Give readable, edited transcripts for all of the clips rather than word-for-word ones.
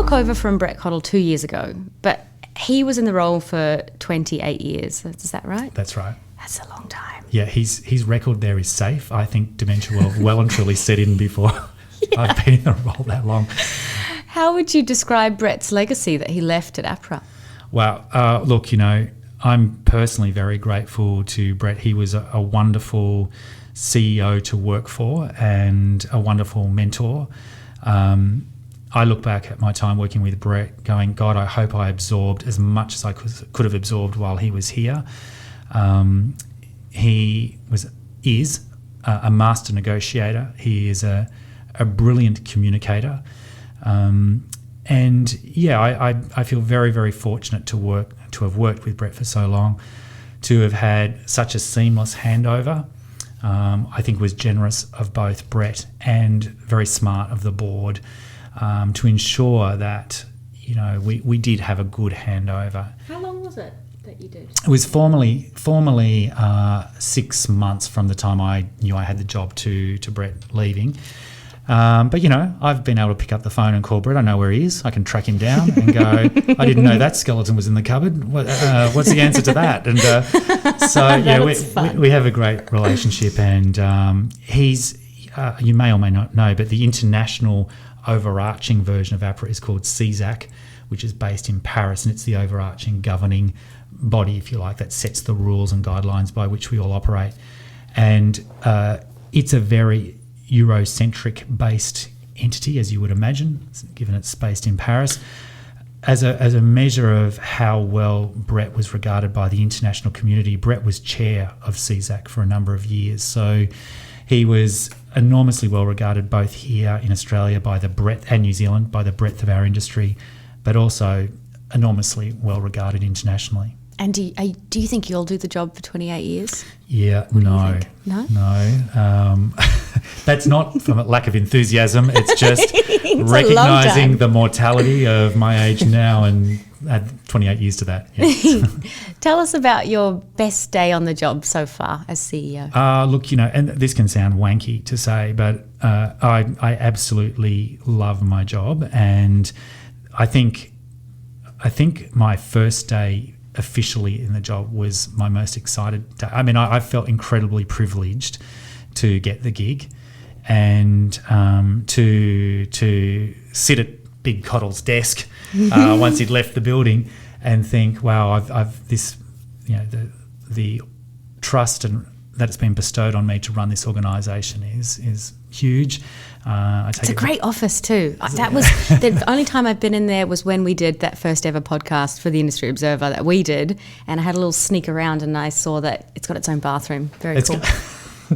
took over from Brett Cottle 2 years ago, but he was in the role for 28 years. Is that right? That's right. That's a long time. Yeah, his record there is safe. I think dementia will well and truly set in before I've been in the role that long. How would you describe Brett's legacy that he left at APRA? Well, look, I'm personally very grateful to Brett. He was a wonderful CEO to work for and a wonderful mentor. I look back at my time working with Brett going, God, I hope I absorbed as much as I could have absorbed while he was here. He is a master negotiator. He is a brilliant communicator. And yeah, I feel very, very fortunate to have worked with Brett for so long, to have had such a seamless handover. I think was generous of both Brett and very smart of the board to ensure that we did have a good handover. How long was it that you did? It was formally 6 months from the time I knew I had the job to Brett leaving. But I've been able to pick up the phone and call Brett. I know where he is. I can track him down and go, I didn't know that skeleton was in the cupboard. What's the answer to that? And so we have a great relationship. And he's you may or may not know, but the international overarching version of APRA is called CSAC, which is based in Paris, and it's the overarching governing body, if you like, that sets the rules and guidelines by which we all operate. And it's a very Eurocentric based entity, as you would imagine, given it's based in Paris. As a measure of how well Brett was regarded by the international community, Brett was chair of CSAC for a number of years. So he was enormously well regarded both here in Australia by the breadth, and New Zealand by the breadth of our industry, but also enormously well regarded internationally. And do you think you'll do the job for 28 years? Yeah, no. That's not from a lack of enthusiasm. It's just recognising the mortality of my age now and add 28 years to that. Yeah. Tell us about your best day on the job so far as CEO. Look, and this can sound wanky to say, but I absolutely love my job, and I think my first day officially in the job was my most excited day. I mean, I felt incredibly privileged to get the gig and to sit at Big Cottle's desk once he'd left the building and think, wow, I've this, the trust and that it's been bestowed on me to run this organisation is huge. It's a great office too. That was the only time I've been in there was when we did that first ever podcast for the Industry Observer that we did, and I had a little sneak around and I saw that it's got its own bathroom. Very cool.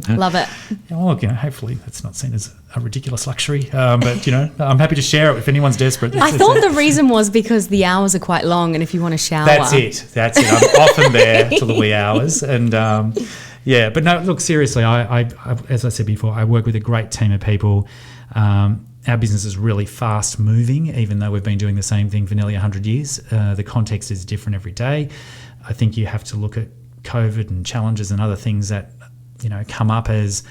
Love it. Well, hopefully that's not seen as a ridiculous luxury, but I'm happy to share it if anyone's desperate. I thought the reason was because the hours are quite long, and if you want to shower, that's it. I'm often there till the wee hours, and yeah. But no, look, seriously, I as I said before, I work with a great team of people. Our business is really fast moving, even though we've been doing the same thing for nearly 100 years. The context is different every day. I think you have to look at COVID and challenges and other things that come up as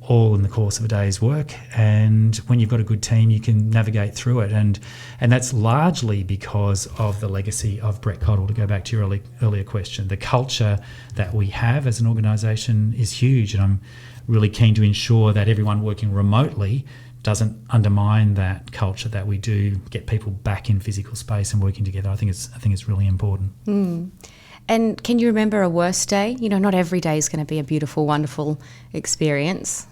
all in the course of a day's work, and when you've got a good team you can navigate through it, and that's largely because of the legacy of Brett Cottle. To go back to your earlier question, the culture that we have as an organisation is huge, and I'm really keen to ensure that everyone working remotely doesn't undermine that culture, that we do get people back in physical space and working together. I think it's really important. And can you remember a worse day? Not every day is going to be a beautiful, wonderful experience.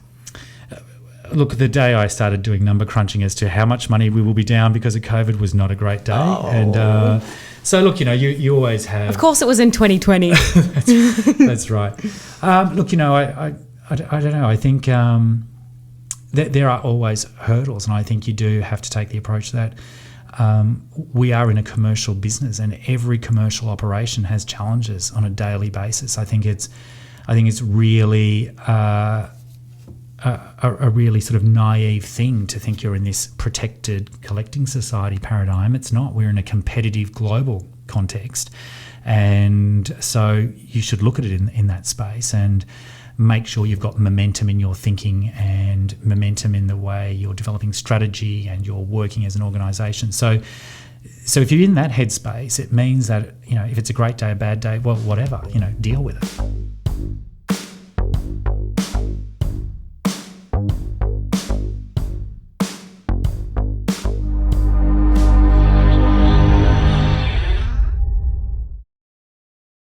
Look, the day I started doing number crunching as to how much money we will be down because of COVID was not a great day. Oh. And so, look, you always have... Of course it was in 2020. That's right. Look, I don't know. I think there are always hurdles, and I think you do have to take the approach that we are in a commercial business, and every commercial operation has challenges on a daily basis. I think it's really a really sort of naive thing to think you're in this protected collecting society paradigm. It's not. We're in a competitive global context, and so you should look at it in that space. And make sure you've got momentum in your thinking and momentum in the way you're developing strategy and you're working as an organisation. So if you're in that headspace, it means that, if it's a great day, a bad day, well, whatever, deal with it.